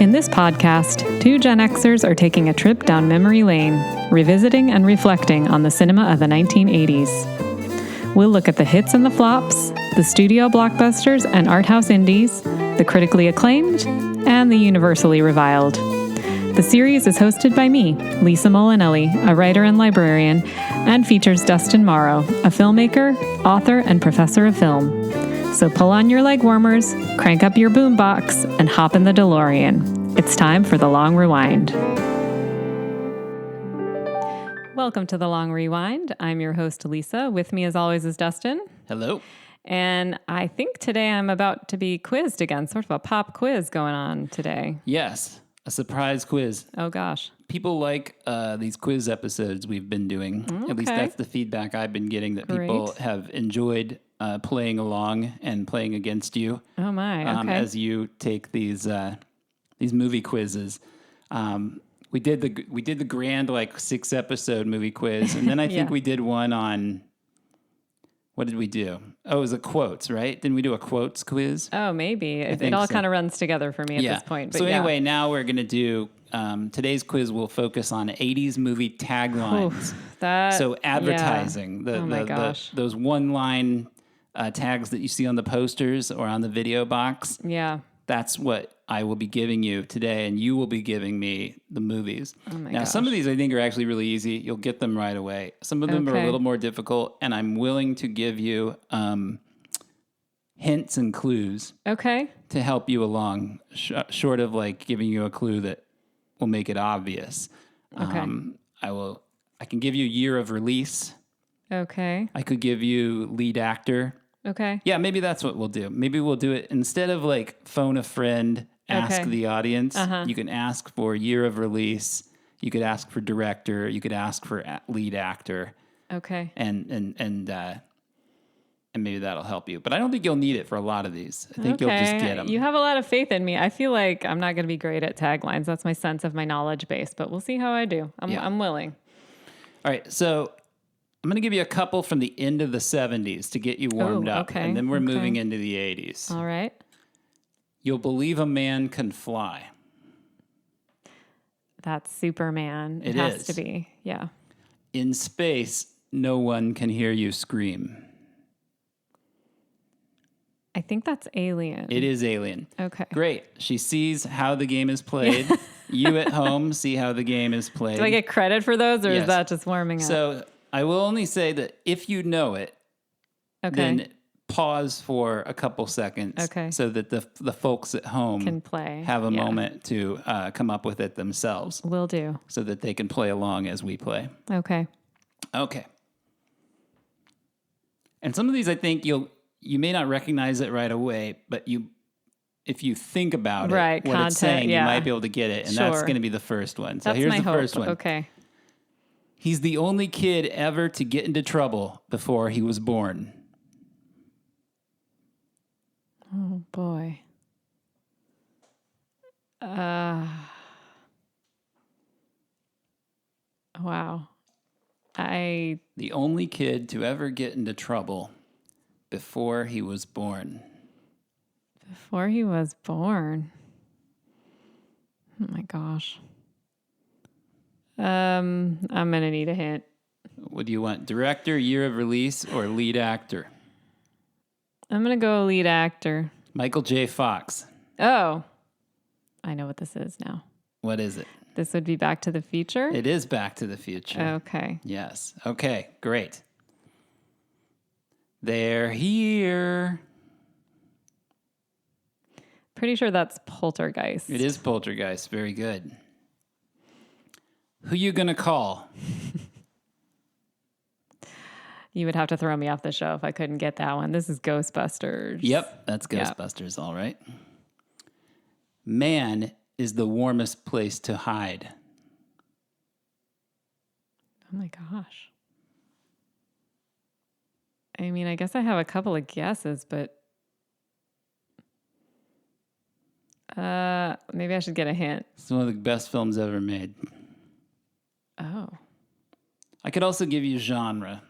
In this podcast, two Gen Xers are taking a trip down memory lane, revisiting and reflecting on the cinema of the 1980s. We'll look at the hits and the flops, the studio blockbusters and art house indies, the critically acclaimed, and the universally reviled. The series is hosted by me, Lisa Molinelli, a writer and librarian, and features Dustin Morrow, a filmmaker, author, and professor of film. So pull on your leg warmers, crank up your boombox, and hop in the DeLorean. It's time for The Long Rewind. Welcome to The Long Rewind. I'm your host, Lisa. With me, as always, is Dustin. Hello. And I think today I'm about to be quizzed again, sort of a pop quiz going on today. Yes, a surprise quiz. Oh, gosh. People like these quiz episodes we've been doing. Okay. At least that's the feedback I've been getting, that people have enjoyed playing along and playing against you. Oh, my. Okay. As you take these movie quizzes. We did the grand 6-episode movie quiz, and then I think we did one on, what did we do? Oh, it was a quotes, right? Didn't we do a quotes quiz? Oh, maybe. It all kind of runs together for me at this point. But so anyway, now we're going to do, today's quiz will focus on 80s movie taglines. So advertising, those one-line tags that you see on the posters or on the video box. Yeah. That's what I will be giving you today, and you will be giving me the movies. Oh my now, gosh. some of these I think are actually really easy. You'll get them right away. Some of them are a little more difficult, and I'm willing to give you hints and clues to help you along, short of giving you a clue that will make it obvious. Okay. I can give you year of release. Okay. I could give you lead actor. Okay. Yeah, maybe that's what we'll do. Maybe we'll do it instead of phone a friend, ask the audience. You can ask for year of release. You could ask for director. You could ask for lead actor. Okay. And maybe that'll help you. But I don't think you'll need it for a lot of these. I think you'll just get them. You have a lot of faith in me. I feel like I'm not going to be great at taglines. That's my sense of my knowledge base. But we'll see how I do. I'm willing. All right. So I'm going to give you a couple from the end of the 70s to get you warmed up. And then we're moving into the 80s. All right. You'll believe a man can fly. That's Superman. It has to be. Yeah. In space, no one can hear you scream. I think that's Alien. It is Alien. Okay. Great. She sees how the game is played. You at home see how the game is played. Do I get credit for those, or is that just warming up? So I will only say that if you know it, then pause for a couple seconds so that the folks at home can play. Have a moment to come up with it themselves. Will do. So that they can play along as we play. Okay. And some of these I think you may not recognize it right away, but if you think about it, what it's saying, you might be able to get it. And that's going to be the first one. So here's the first one. Okay. He's the only kid ever to get into trouble before he was born. Oh, boy. Wow. The only kid to ever get into trouble before he was born. Before he was born? Oh, my gosh. I'm going to need a hint. What do you want? Director, year of release, or lead actor? I'm going to go lead actor. Michael J. Fox. Oh, I know what this is now. What is it? This would be Back to the Future? It is Back to the Future. Okay. Yes. Okay, great. They're here. Pretty sure that's Poltergeist. It is Poltergeist. Very good. Who you gonna call? You would have to throw me off the show if I couldn't get that one. This is Ghostbusters. Yep, that's Ghostbusters, all right. Man is the warmest place to hide. Oh my gosh. I mean, I guess I have a couple of guesses, but maybe I should get a hint. It's one of the best films ever made. Oh. I could also give you genre,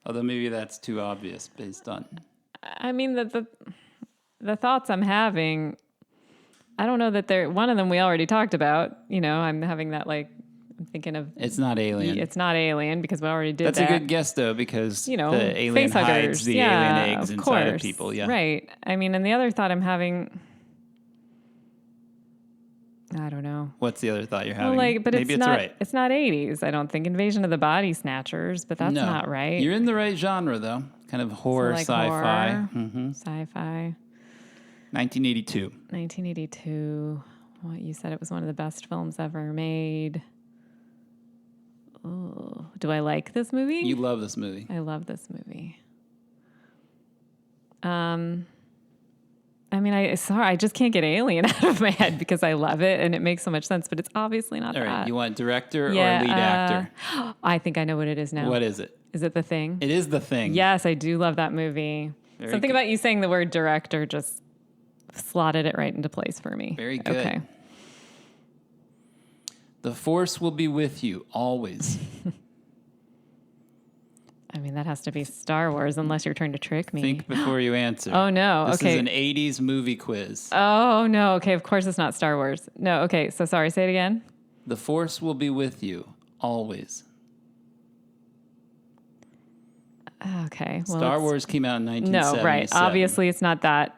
although maybe that's too obvious based on... I mean, the thoughts I'm having I don't know that one of them we already talked about. I'm having that I'm thinking of. It's not Alien. It's not Alien because we already did that. That's a good guess though, because the alien face hides huggers. the alien eggs inside of people. Yeah. Right. I mean, and the other thought I'm having, I don't know. What's the other thought you're having? Well, but maybe it's right. It's not 80s. I don't think Invasion of the Body Snatchers, but that's not right. You're in the right genre though. Kind of horror, sci-fi. Horror, sci-fi. 1982. 1982. Well, you said it was one of the best films ever made. Oh, do I like this movie? You love this movie. I love this movie. I mean, I just can't get Alien out of my head because I love it and it makes so much sense, but it's obviously not that. All right, you want director or lead actor? I think I know what it is now. What is it? Is it The Thing? It is The Thing. Yes, I do love that movie. Something about you saying the word director just slotted it right into place for me. Very good. Okay. The Force will be with you always. I mean, that has to be Star Wars unless you're trying to trick me. Think before you answer. Oh, no. This okay. is an 80s movie quiz. Oh, no. Okay, of course it's not Star Wars. No, okay. So sorry, say it again. The Force will be with you always. Okay. Well, Star Wars came out in 1977. No, right. Obviously, it's not that.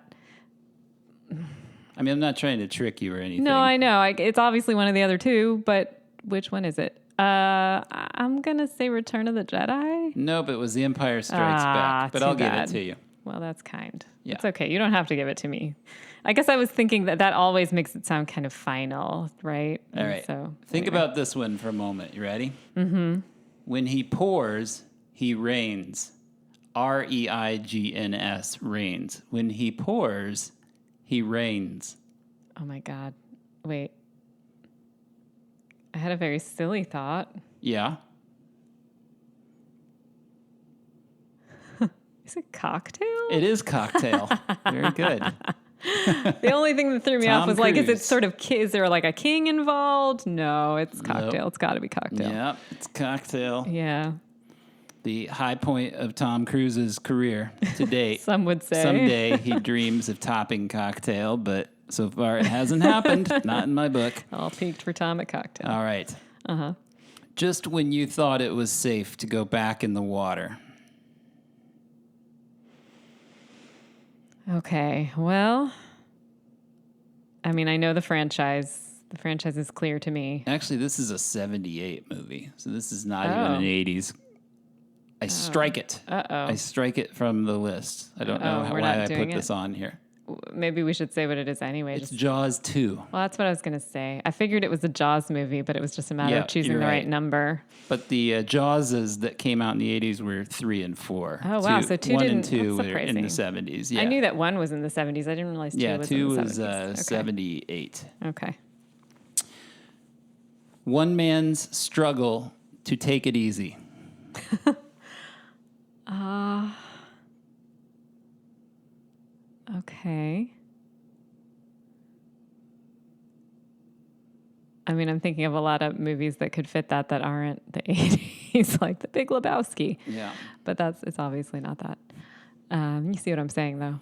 I mean, I'm not trying to trick you or anything. No, I know. It's obviously one of the other two, but which one is it? I'm going to say Return of the Jedi. Nope, it was The Empire Strikes Back, but I'll give it to you. Well, that's kind. Yeah. It's okay. You don't have to give it to me. I guess I was thinking that always makes it sound kind of final, right? All right. So think about this one for a moment. You ready? Mm-hmm. When he pours, he reigns. R-E-I-G-N-S, reigns. When he pours, he reigns. Oh, my God. Wait. I had a very silly thought. Yeah. Is it Cocktail? It is Cocktail. Very good. The only thing that threw me off was Cruise. is it sort of, is there like a king involved? No, it's Cocktail. Nope. It's got to be Cocktail. Yep, it's Cocktail. Yeah. The high point of Tom Cruise's career to date. Some would say. Someday he dreams of topping Cocktail, but so far it hasn't happened. Not in my book. All peaked for Tom at Cocktail. All right. Uh-huh. Just when you thought it was safe to go back in the water. Okay, well, I mean, I know the franchise. The franchise is clear to me. Actually, this is a 78 movie, so this is not even an 80s. I strike it. Uh-oh. I strike it from the list. I don't know why I put this on here. Maybe we should say what it is anyway. It's Jaws 2. Well, that's what I was going to say. I figured it was a Jaws movie, but it was just a matter of choosing the right number. But the Jawses that came out in the 80s were 3 and 4. Oh, wow. So 2 1 didn't. and 2 That's were in the surprising. 70s. Yeah. I knew that 1 was in the 70s. I didn't realize 2 was in the 70s. 2 was 78. Okay. One man's struggle to take it easy. Okay. I mean, I'm thinking of a lot of movies that could fit that aren't the 80s, like The Big Lebowski. Yeah. But it's obviously not that. You see what I'm saying, though.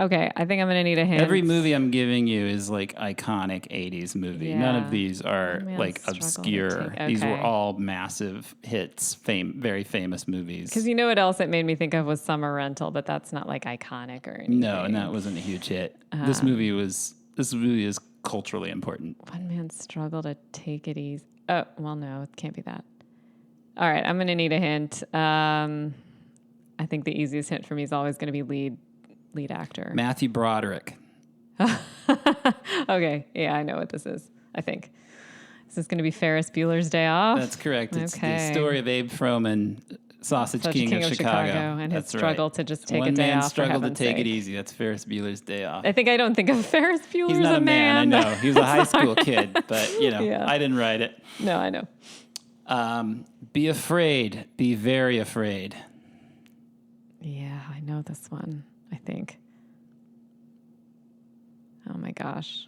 Okay, I think I'm going to need a hint. Every movie I'm giving you is like iconic 80s movie. Yeah. None of these are like struggle to obscure. take- These were okay. all massive hits, very famous movies. Because you know what else it made me think of was Summer Rental, but that's not like iconic or anything. No, and that wasn't a huge hit. This movie is culturally important. One man's struggle to take it easy. Oh, well, no, it can't be that. All right, I'm going to need a hint. I think the easiest hint for me is always going to be lead actor. Matthew Broderick. Okay, yeah, I know what this is, I think. Is this going to be Ferris Bueller's Day Off? That's correct. It's the Okay. story of Abe Froman, Sausage King of Chicago. And his That's struggle right. to just take One a day man's off. struggle for to take heaven's it sake. easy. That's Ferris Bueller's Day Off. I think I don't think of Ferris Bueller He's as not a man. I know. He was a high school kid, but Yeah. I didn't write it. No, I know. Be afraid. Be very afraid. Yeah, I know this one, I think. Oh my gosh.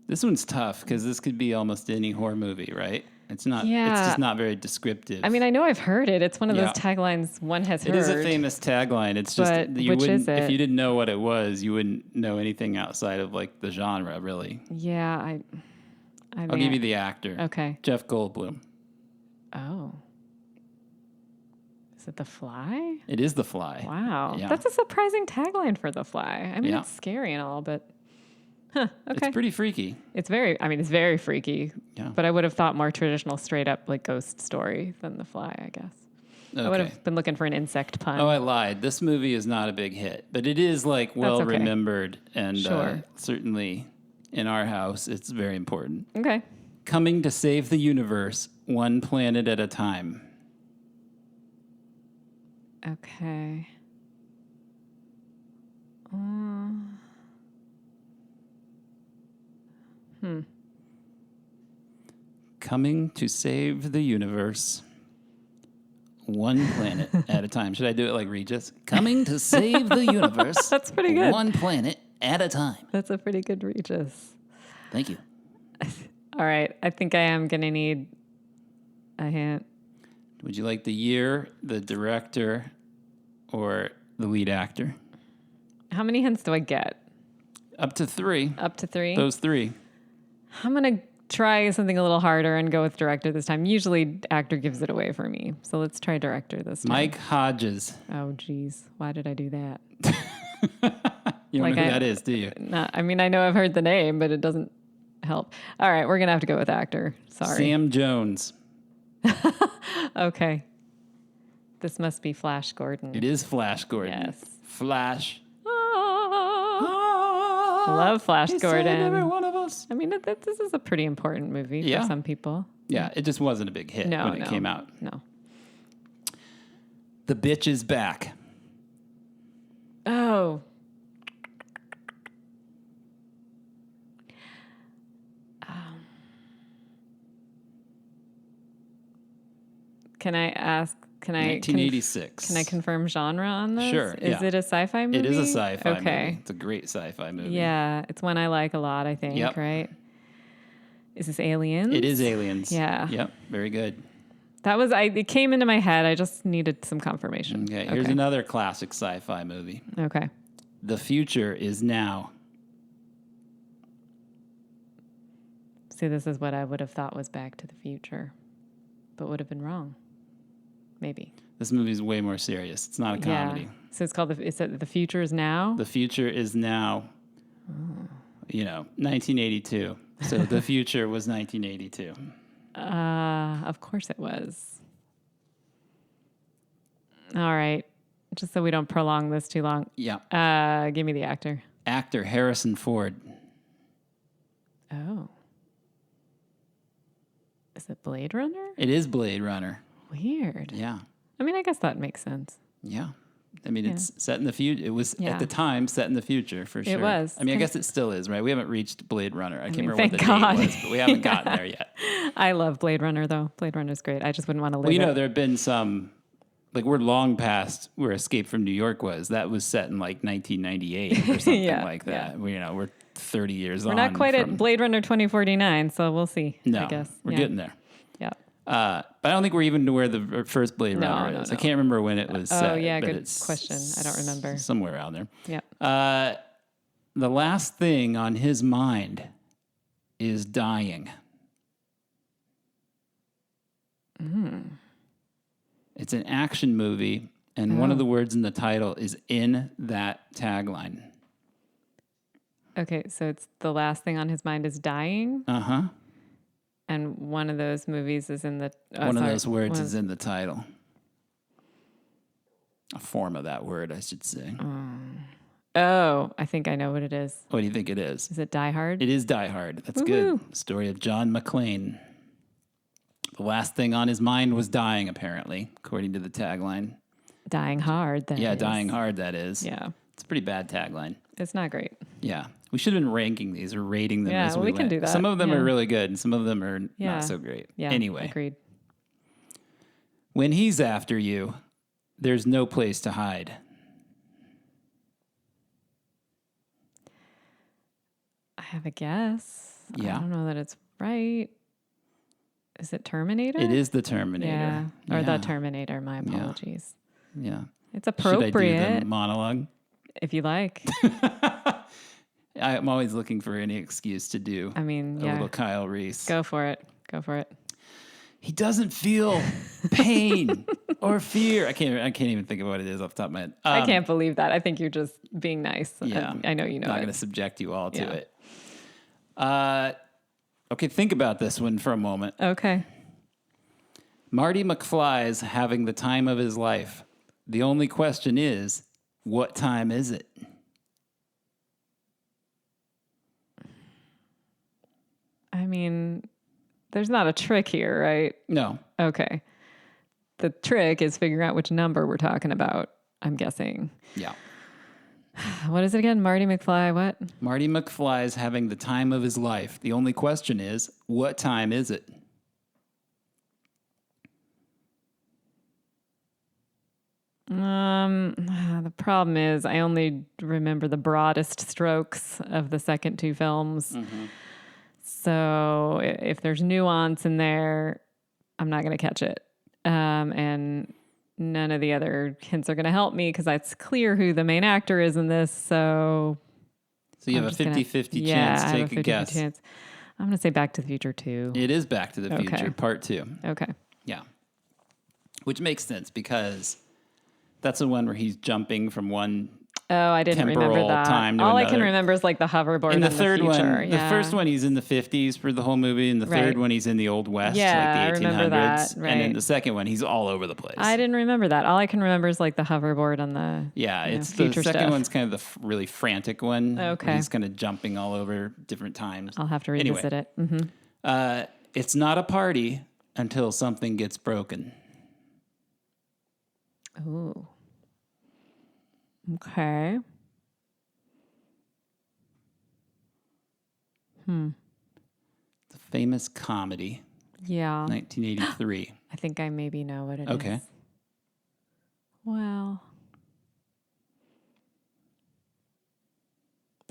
This one's tough because this could be almost any horror movie, right? It's not. Yeah. It's just not very descriptive. I mean, I know I've heard it. It's one of Yeah. those taglines one has heard. It is a famous tagline. It's just But you which wouldn't is it? if you didn't know what it was, you wouldn't know anything outside of like the genre, really. Yeah, I'll give you the actor. Okay. Jeff Goldblum. Oh. Is it The Fly? It is The Fly. Wow. Yeah. That's a surprising tagline for The Fly. I mean, Yeah. it's scary and all, but okay. It's pretty freaky. It's very freaky. Yeah. But I would have thought more traditional, straight up like ghost story than The Fly, I guess. Okay. I would have been looking for an insect pun. Oh, I lied. This movie is not a big hit, but it is like well okay. remembered, and Sure. certainly in our house, it's very important. Okay. Coming to save the universe, one planet at a time. Okay. Coming to save the universe, one planet at a time. Should I do it like Regis? Coming to save the universe. That's pretty good. One planet at a time. That's a pretty good Regis. Thank you. All right. I think I am going to need a hint. Would you like the year, the director, or the lead actor? How many hints do I get? Up to 3. Up to 3? Those 3. I'm going to try something a little harder and go with director this time. Usually actor gives it away for me. So let's try director this time. Mike Hodges. Oh, geez. Why did I do that? You don't Like know who that is, do you? I mean, I know I've heard the name, but it doesn't help. All right. We're going to have to go with actor. Sorry. Sam Jones. Okay. This must be Flash Gordon. It is Flash Gordon. Yes. Flash. Love Flash He Gordon. saved every one of us. I mean, this is a pretty important movie Yeah. for some people. Yeah, it just wasn't a big hit No, when it came out. No. The Bitch is Back. Oh. Can I ask? Can I 1986. Can I confirm genre on this? Sure, Is yeah. it a sci-fi movie? It is a sci-fi okay. movie. It's a great sci-fi movie. Yeah, it's one I like a lot, I think, Yep. right? Is this Aliens? It is Aliens. Yeah. Yep. Very good. It came into my head. I just needed some confirmation. Okay. Here's another classic sci-fi movie. Okay. The Future is Now. See, this is what I would have thought was Back to the Future, but would have been wrong. Maybe. This movie is way more serious. It's not a comedy. Yeah. So it's called The Future is Now? The Future is Now. 1982. So The Future was 1982. Of course it was. All right. Just so we don't prolong this too long. Yeah. Give me the actor. Actor Harrison Ford. Oh. Is it Blade Runner? It is Blade Runner. Weird. Yeah. I mean, I guess that makes sense. Yeah. I mean, it's set in the future. It was Yeah. at the time set in the future for sure. It was. I mean, I guess it still is, right? We haven't reached Blade Runner. I can't remember what the thank God. date was, but we haven't gotten there yet. I love Blade Runner, though. Blade Runner's great. I just wouldn't want to live Well, it. there have been some, like we're long past where Escape from New York was. That was set in like 1998 or something Yeah, like that. yeah. We're 30 years on. We're not quite at Blade Runner 2049, so we'll see, No, I guess. we're getting there. Yeah. But I don't think we're even to where the first Blade Runner no, is. no. I can't remember when it was set. Oh, yeah, but good it's question. I don't remember. Somewhere around there. Yeah. The last thing on his mind is dying. It's an action movie, and one of the words in the title is in that tagline. Okay, so it's the last thing on his mind is dying, Uh-huh. and one of those movies is in the... One of those words is in the title. A form of that word, I should say. Oh, I think I know what it is. What do you think it is? Is it Die Hard? It is Die Hard. That's Woo-hoo. good. Story of John McClane. The last thing on his mind was dying, apparently, according to the tagline. Dying Hard, that Yeah, is. dying hard, that is. Yeah, It's a pretty bad tagline. it's not great. Yeah. We should have been ranking these or rating them Yeah, as we we can went. do that. Some of them Yeah. are really good, and some of them are Yeah. not so great. Yeah, Anyway, agreed. when he's after you, there's no place to hide. I have a guess. Yeah. I don't know that it's right. Is it Terminator? It is the Terminator. Yeah. Or the Terminator. My apologies. Yeah. It's appropriate. Should I do the monologue? If you like. I'm always looking for any excuse to do a little Kyle Reese. Go for it. He doesn't feel pain or fear. I can't even think of what it is off the top of my head. I can't believe that. I think you're just being nice. Yeah. I know you know. I'm not going to subject you all to it. Okay, think about this one for a moment. Okay. Marty McFly's having the time of his life. The only question is, what time is it? I mean, there's not a trick here, right? No. Okay. The trick is figuring out which number we're talking about, I'm guessing. Yeah. What is it again? Marty McFly, what? Marty McFly's having the time of his life. The only question is, what time is it? The problem is I only remember the broadest strokes of the second two films. Mm-hmm. So if there's nuance in there, I'm not going to catch it. And none of the other hints are going to help me because it's clear who the main actor is in this. So you have a 50-50 chance. Take a guess. Chance. I'm going to say Back to the Future 2. It is Back to the Future, Part 2. Okay. Yeah. Which makes sense because that's the one where he's jumping from one I didn't remember that. Time to All another. I can remember is like the hoverboard. In the third one, the first one he's in the 50s for the whole movie, and the third one he's in the Old West, like the 1800s. I remember that. Right. And in the second one he's all over the place. I didn't remember that. All I can remember is like the hoverboard on the it's future the second stuff. one's kind of the really frantic one. Okay, he's kind of jumping all over different times. I'll have to revisit it. Mm-hmm. It's not a party until something gets broken. Ooh. Okay. It's a famous comedy. Yeah. 1983. I think I maybe know what it is. Okay. Well,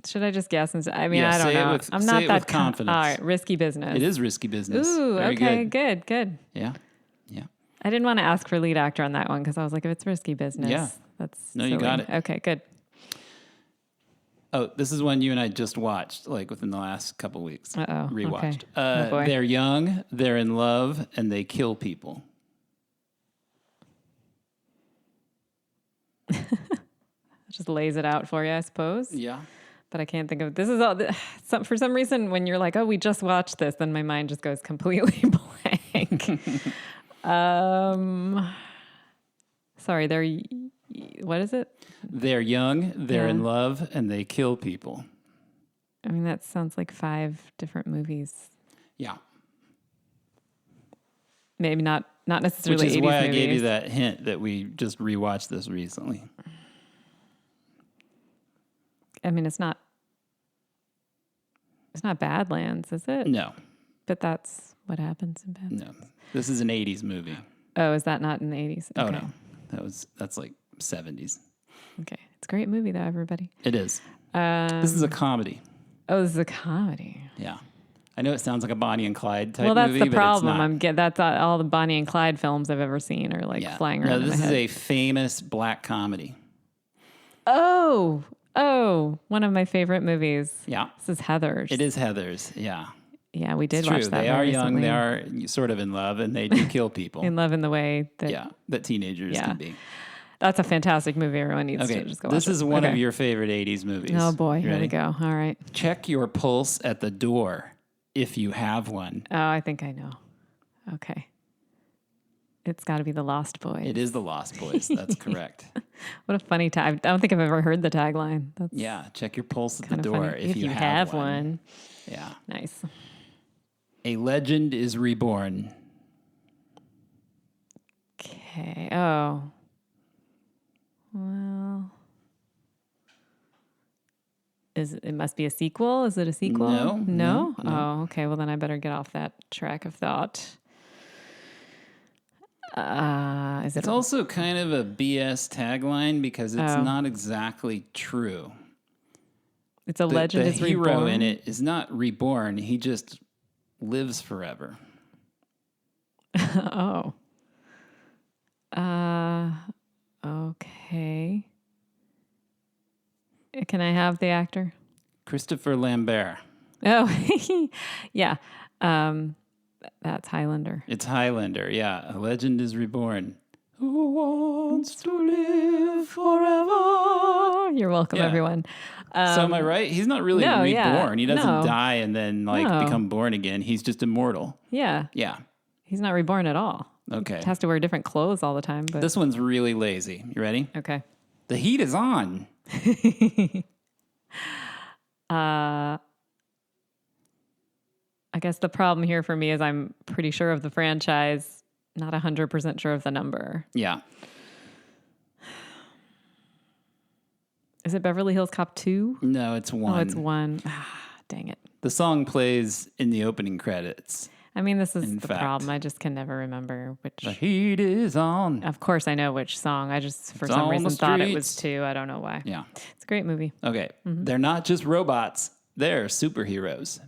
should I just guess? I don't know. I'm not that confident. All right, Risky Business. It is Risky Business. Ooh, Very okay, good. Yeah. I didn't want to ask for lead actor on that one because I was like, if it's Risky Business, that's silly. You got it. Okay, good. Oh, this is one you and I just watched, like within the last couple weeks. Rewatched. Okay. They're young, they're in love, and they kill people. Just lays it out for you, I suppose. Yeah. But I can't think of this is all. For some reason, when you're like, "Oh, we just watched this," then my mind just goes completely blank. Sorry, what is it? They're young, they're in love, and they kill people. I mean, that sounds like 5 different movies. Yeah. Maybe not necessarily 80s movies. Which is why I gave you that hint that we just rewatched this recently. I mean, it's not Badlands, is it? No. But that's what happens in Badlands. No. This is an 80s movie. Oh, is that not in the 80s? Okay. Oh, no. That's like 70s. Okay. It's a great movie, though, everybody. It is. This is a comedy. Oh, this is a comedy. Yeah. I know it sounds like a Bonnie and Clyde type movie, well, that's the problem. That's all the Bonnie and Clyde films I've ever seen are like flying around. No, this in my is head. a famous black comedy. Oh, one of my favorite movies. Yeah. This is Heathers. It is Heathers, yeah. Yeah, we did it's watch true. that. They are young, recently. they are sort of in love, and they do kill people. In love in the way that... that teenagers can be. That's a fantastic movie. Everyone needs to just go watch it. This is one of your favorite 80s movies. Oh, boy. Here we go. All right. Check your pulse at the door if you have one. Oh, I think I know. Okay. It's got to be The Lost Boys. It is The Lost Boys. That's correct. What a funny tag. I don't think I've ever heard the tagline. That's check your pulse at the door if you have one. Yeah. Nice. A legend is reborn. Okay. Oh. Well. It must be a sequel? Is it a sequel? No. Oh, okay. Well, then I better get off that track of thought. It's also kind of a BS tagline because it's not exactly true. It's a legend is reborn. The hero in it is not reborn. He just lives forever. Oh. Okay. Can I have the actor? Christopher Lambert. Oh, yeah. That's Highlander. It's Highlander, yeah. A legend is reborn. Who wants to live forever? You're welcome, everyone. So am I right? He's not really no, reborn. yeah. He doesn't No. die and then become born again. He's just immortal. Yeah. Yeah. He's not reborn at all. Okay. He has to wear different clothes all the time. But This one's really lazy. You ready? okay. The heat is on. I guess the problem here for me is I'm pretty sure of the franchise, not 100% sure of the number. Yeah. Is it Beverly Hills Cop 2? No, it's 1. Oh, it's 1. Dang it. The song plays in the opening credits. I mean, this is In the fact. problem. I just can never remember which. The heat is on. Of course, I know which song. I just, for It's some on reason, the thought it was streets. 2. I don't know why. Yeah. It's a great movie. Okay. They're not just robots. They're superheroes.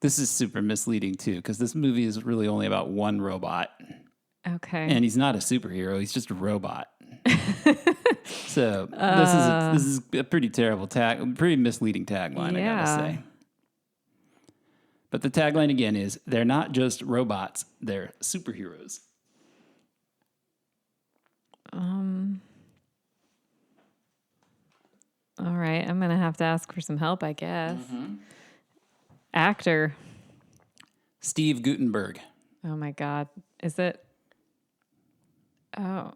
This is super misleading, too, because this movie is really only about one robot. Okay. And he's not a superhero. He's just a robot. So this is a pretty terrible pretty misleading tagline, I gotta say. But the tagline again is, they're not just robots, they're superheroes. All right. I'm going to have to ask for some help, I guess. Actor. Steve Guttenberg. Oh, my God. Is it? Oh.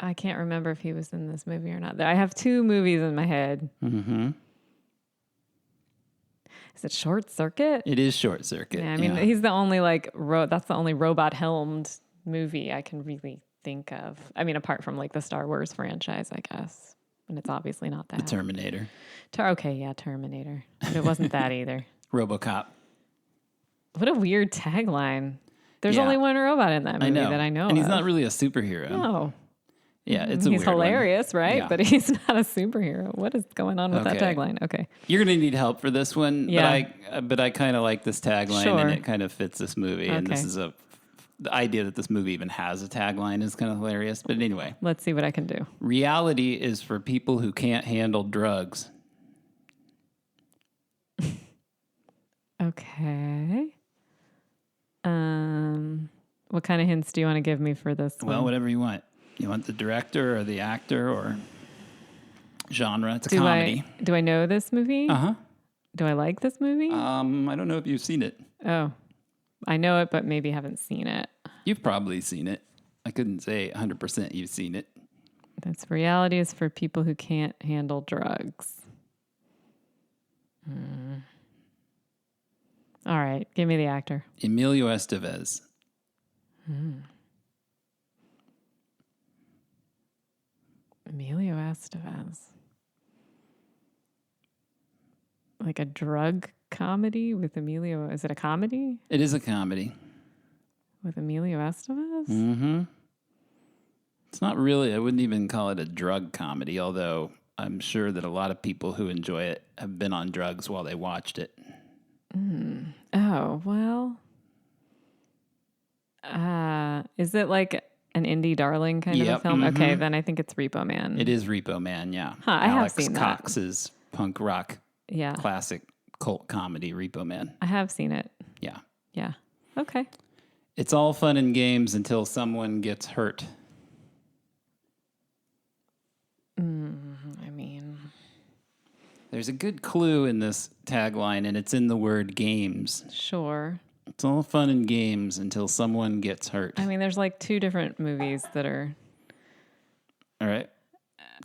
I can't remember if he was in this movie or not. I have 2 movies in my head. Mm-hmm. Is it Short Circuit? It is Short Circuit. Yeah, I mean, he's the only that's the only robot-helmed movie I can really think of. I mean, apart from like the Star Wars franchise, I guess. And it's obviously not that. The Terminator. Okay, yeah, Terminator. But it wasn't that either. RoboCop. What a weird tagline. There's Yeah. only one robot in that movie that I know And he's of. not really a superhero. No. Yeah, it's a He's weird one. hilarious, right? Yeah. But he's not a superhero. What is going on with that Okay. tagline? Okay. You're going to need help for this one. Yeah. But I kind of like this tagline, Sure. and it kind of fits this movie. And this Okay. is the idea that this movie even has a tagline is kind of hilarious. But anyway, Let's see what I can do. reality is for people who can't handle drugs. Okay. What kind of hints do you want to give me for this one? Well, whatever you want. You want the director or the actor or genre? It's a comedy. Do I know this movie? Uh-huh. Do I like this movie? I don't know if you've seen it. Oh, I know it, but maybe haven't seen it. You've probably seen it. I couldn't say 100% you've seen it. That's reality is for people who can't handle drugs. All right, give me the actor. Emilio Estevez. Emilio Estevez. Like a drug comedy with Emilio. Is it a comedy It is a comedy. with Emilio Estevez? Mm-hmm. It's not really, I wouldn't even call it a drug comedy, although I'm sure that a lot of people who enjoy it have been on drugs while they watched it. Oh, well. Is it like an indie darling kind of a Yep, film? mhm. Okay, then I think it's Repo Man. It is Repo Man, yeah. Huh, I have Alex seen that. Cox's punk rock Yeah, classic cult comedy, Repo Man. I have seen it. Yeah. Yeah. Okay. It's all fun and games until someone gets hurt. I mean, There's a good clue in this tagline, and it's in the word games. sure. It's all fun and games until someone gets hurt. I mean, there's like 2 different movies that are. All right.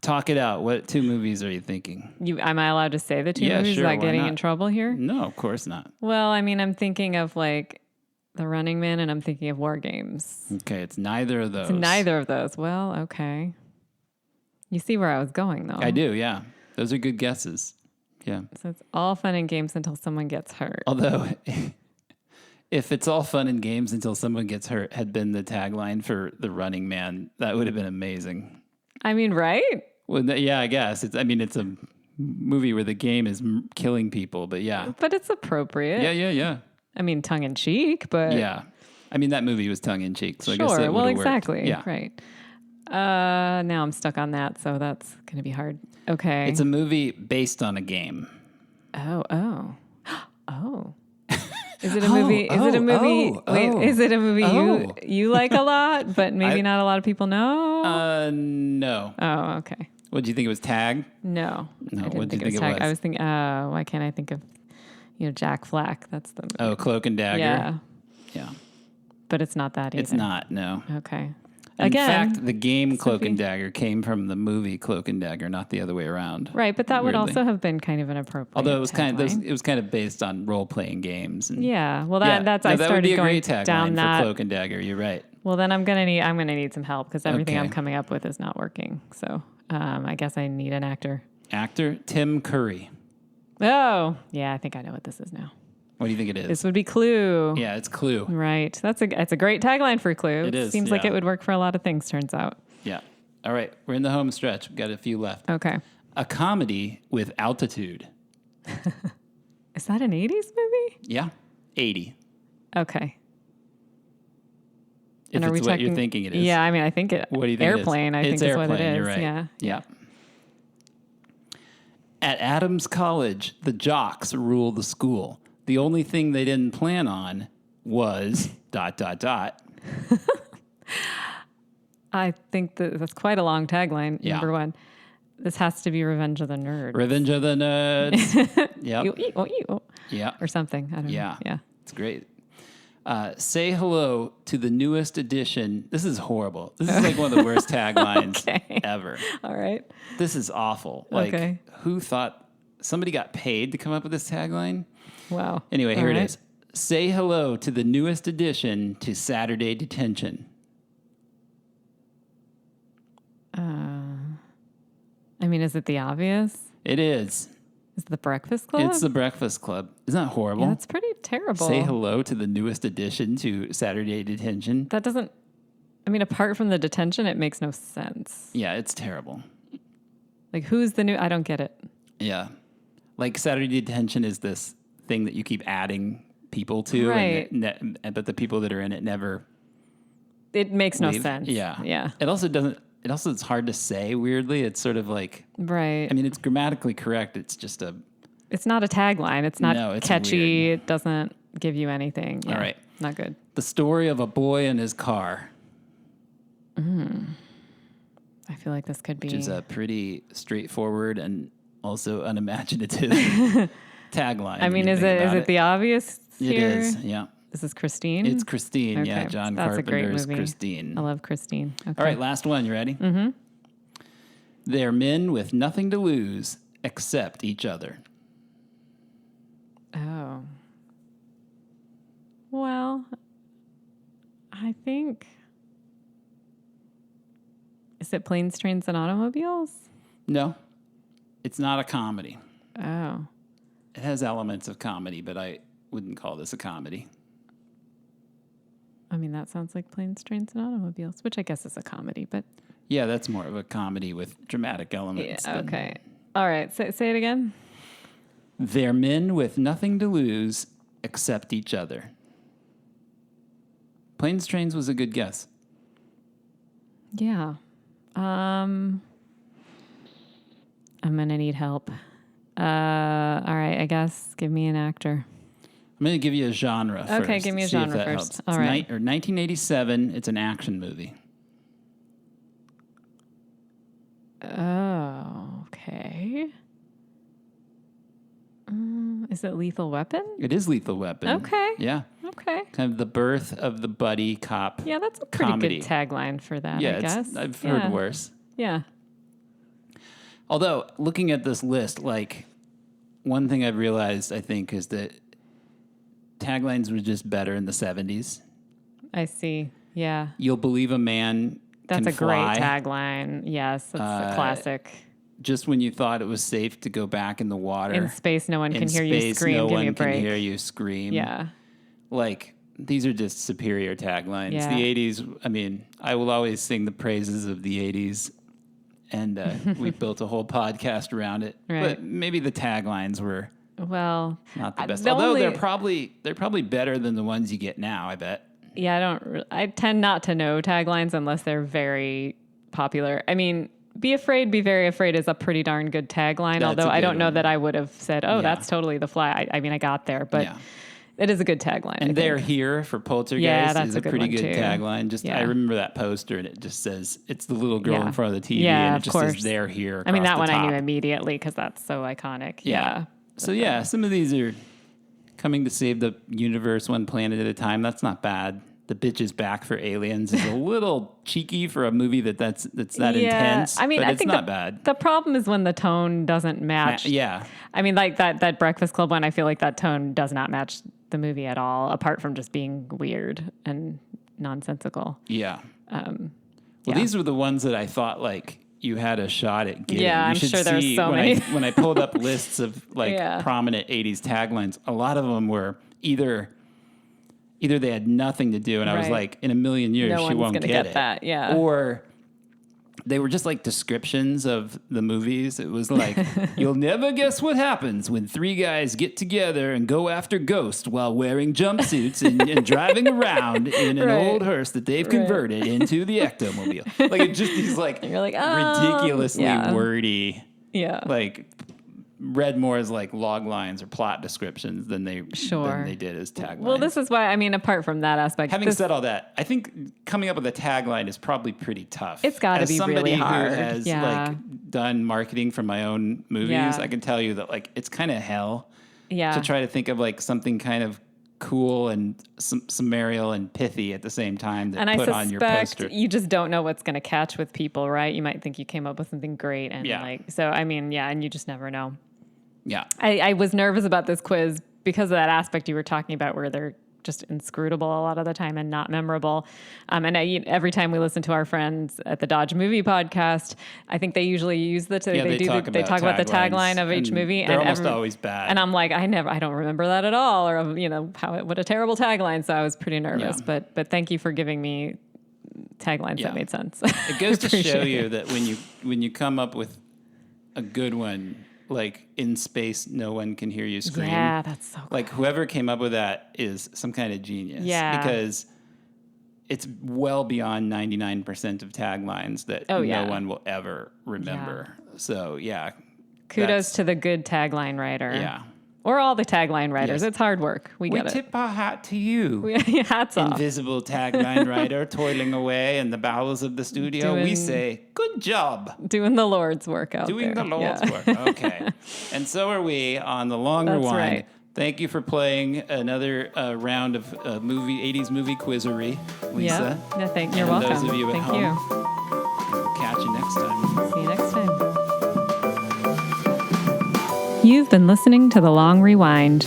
Talk it out. What 2 movies are you thinking? Am I allowed to say the 2 Yeah, movies sure, without why getting not? in trouble here? No, of course not. Well, I mean, I'm thinking of like The Running Man, and I'm thinking of War Games. Okay, it's neither of those. It's neither of those. Well, okay. You see where I was going, though. I do, yeah. Those are good guesses. Yeah. So it's all fun and games until someone gets hurt. Although, if it's all fun and games until someone gets hurt had been the tagline for The Running Man, that would have been amazing. I mean, right? Well, yeah, I guess. It's a movie where the game is killing people, but yeah. But it's appropriate. Yeah. I mean, tongue in cheek, but yeah. I mean, that movie was tongue in cheek, so sure. I guess that well, would've exactly. worked. Yeah. Right. Now I'm stuck on that, so that's going to be hard. Okay. It's a movie based on a game. Oh. Is it a movie? Is it a movie you like a lot, but maybe not a lot of people know? No. Oh, okay. What did you think it was? Tag? No. No. I didn't What did you think it Tag. was? I was thinking, why can't I think of, Jack Flack? That's the movie. Oh, Cloak and Dagger. Yeah. But it's not that either. It's not. No. Okay. In fact, the game Cloak and Dagger came from the movie Cloak and Dagger, not the other way around. Right, but that would also have been kind of an appropriate. Although it was tagline. kind of based on role playing games. And yeah, well, that I started would be a going great tagline down that. for Cloak and Dagger. You're right. Well, then I'm gonna need some help because everything Okay. I'm coming up with is not working. So I guess I need an actor. Actor Tim Curry. Oh, yeah, I think I know what this is now. What do you think it is? This would be Clue. Yeah, it's Clue. Right. It's a great tagline for Clue. It is. Seems like yeah. it would work for a lot of things, turns out. Yeah. All right. We're in the home stretch. We've got a few left. Okay. A comedy with altitude. Is that an 80s movie? Yeah. 80. Okay. If and are it's we what talking, you're thinking it is. Yeah, I mean, I think it. What do you think Airplane, it is? I think It's is Airplane, what it is. You're right. Yeah. At Adams College, the jocks rule the school. The only thing they didn't plan on was ... I think that's quite a long tagline. Yeah. Number one. This has to be Revenge of the Nerds. Revenge of the Nerds. Yep. Yeah. Or something. I don't know. Yeah. It's great. Say hello to the newest edition. This is horrible. This is like one of the worst taglines ever. All right. This is awful. Like, who thought somebody got paid to come up with this tagline? Wow. Anyway, here it is. Say hello to the newest addition to Saturday Detention. I mean, is it the obvious? It is. Is it the Breakfast Club? It's the Breakfast Club. Isn't that horrible? Yeah, that's pretty terrible. Say hello to the newest addition to Saturday Detention. That doesn't, I mean, apart from the detention, it makes no sense. Yeah, it's terrible. Like, who's the new, I don't get it. Yeah. Like, Saturday Detention is this thing that you keep adding people to. Right. But the people that are in it never It makes no leave. sense. Yeah. Yeah. It also doesn't, it's hard to say, weirdly. It's sort of like, Right. I mean, it's grammatically correct. It's just it's not a tagline. It's not it's catchy. weird. It doesn't give you anything. Yeah. All right. Not good. The story of a boy and his car. I feel like this could be. Which is a pretty straightforward and also unimaginative tagline. I mean, is it the obvious here? It is, yeah. This is Christine? It's Christine, Okay. yeah. John That's a great Carpenter's movie. Christine. I love Christine. Okay. All right, last one. You ready? Mm-hmm. They're men with nothing to lose except each other. Oh. Well, I think. Is it Planes, Trains, and Automobiles? No, it's not a comedy. Oh. It has elements of comedy, but I wouldn't call this a comedy. I mean, that sounds like Planes, Trains, and Automobiles, which I guess is a comedy, but. Yeah, that's more of a comedy with dramatic elements. Yeah, okay. All right. Say it again. They're men with nothing to lose except each other. Planes, Trains was a good guess. Yeah. I'm going to need help. All right. I guess give me an actor. I'm going to give you a genre first. Okay, give me a see if genre that first. helps. All It's right. 1987. It's an action movie. Oh, okay. Is it Lethal Weapon? It is Lethal Weapon. Okay. Yeah. Okay. Kind of the birth of the buddy cop. Yeah, that's a pretty comedy. good tagline for that, Yeah, I guess. I've heard worse. Yeah. Although, looking at this list, like, one thing I've realized, I think, is that taglines were just better in the 70s. I see. Yeah. You'll believe a man That's can a fly. great tagline. Yes, that's a classic. Just when you thought it was safe to go back in the water. In space, no one can hear you space, scream. no Give me a one can break. hear you scream. Yeah. Like, these are just superior taglines. Yeah. The 80s, I mean, I will always sing the praises of the 80s and we built a whole podcast around it. Right. But maybe the taglines were not the best. Although they're probably better than the ones you get now, I bet. Yeah, I tend not to know taglines unless they're very popular. I mean, be afraid, be very afraid is a pretty darn good tagline, although I don't know that I would have said, that's totally The Fly. I mean, I got there, but it is a good tagline. And They're Here for Poltergeist is a pretty good tagline. I remember that poster, and it just says, it's the little girl in front of the TV, and it just says, They're Here across that one top. I knew immediately because that's so iconic. Yeah. So, some of these are coming to save the universe one planet at a time. That's not bad. The Bitch is Back for Aliens is a little cheeky for a movie that's that intense. I mean, I think not bad. The problem is when the tone doesn't match. I mean, like that Breakfast Club one, I feel like that tone does not match the movie at all, apart from just being weird and nonsensical. Yeah. These were the ones that I thought like you had a shot at getting. Yeah, I'm sure there's so many. When I pulled up lists of like prominent 80s taglines, a lot of them were either they had nothing to do, and I was like, in a million years, she won't get it. That, or they were just like descriptions of the movies. It was like, you'll never guess what happens when three guys get together and go after ghosts while wearing jumpsuits and driving around in an old hearse that they've converted into the ectomobile. Like, it's just these like, you're like ridiculously wordy, like read more as like log lines or plot descriptions than they did as taglines. Well, this is why, I mean, apart from that aspect. Having said all that, I think coming up with a tagline is probably pretty tough. It's got to be really hard. As somebody who has like done marketing for my own movies, I can tell you that like it's kind of hell to try to think of like something kind of cool and summarial and pithy at the same time that put on your poster. You just don't know what's going to catch with people, right? You might think you came up with something great, and so I mean, and you just never know. Yeah. I was nervous about this quiz because of that aspect you were talking about where they're just inscrutable a lot of the time and not memorable. And every time we listen to our friends at the Dodge Movie Podcast, I think they usually use they talk about the tagline of each movie. They're almost always bad. And I'm like, I don't remember that at all, or what a terrible tagline. So I was pretty nervous. Yeah. But thank you for giving me taglines that made sense. It goes to show you that when you come up with a good one, like in space, no one can hear you scream. Yeah, that's so cool. Like whoever came up with that is some kind of genius. Yeah. Because it's well beyond 99% of taglines that no one will ever remember. Yeah. So, kudos to the good tagline writer. Yeah. Or all the tagline writers. Yes. It's hard work. We get it. We tip our hat to you. Hats off. Invisible tagline writer toiling away in the bowels of the studio. We say, good job. Doing the Lord's work out there. The Lord's work. Okay. And so are we on The Long Rewind. Right. Thank you for playing another round of 80s movie quizzery, Lisa. Yeah, you're welcome. Those of you at home. Thank you. We'll catch you next time. See you next time. You've been listening to The Long Rewind.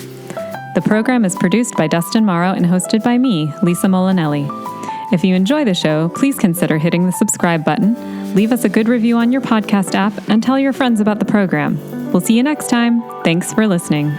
The program is produced by Dustin Morrow and hosted by me, Lisa Molinelli. If you enjoy the show, please consider hitting the subscribe button, leave us a good review on your podcast app, and tell your friends about the program. We'll see you next time. Thanks for listening.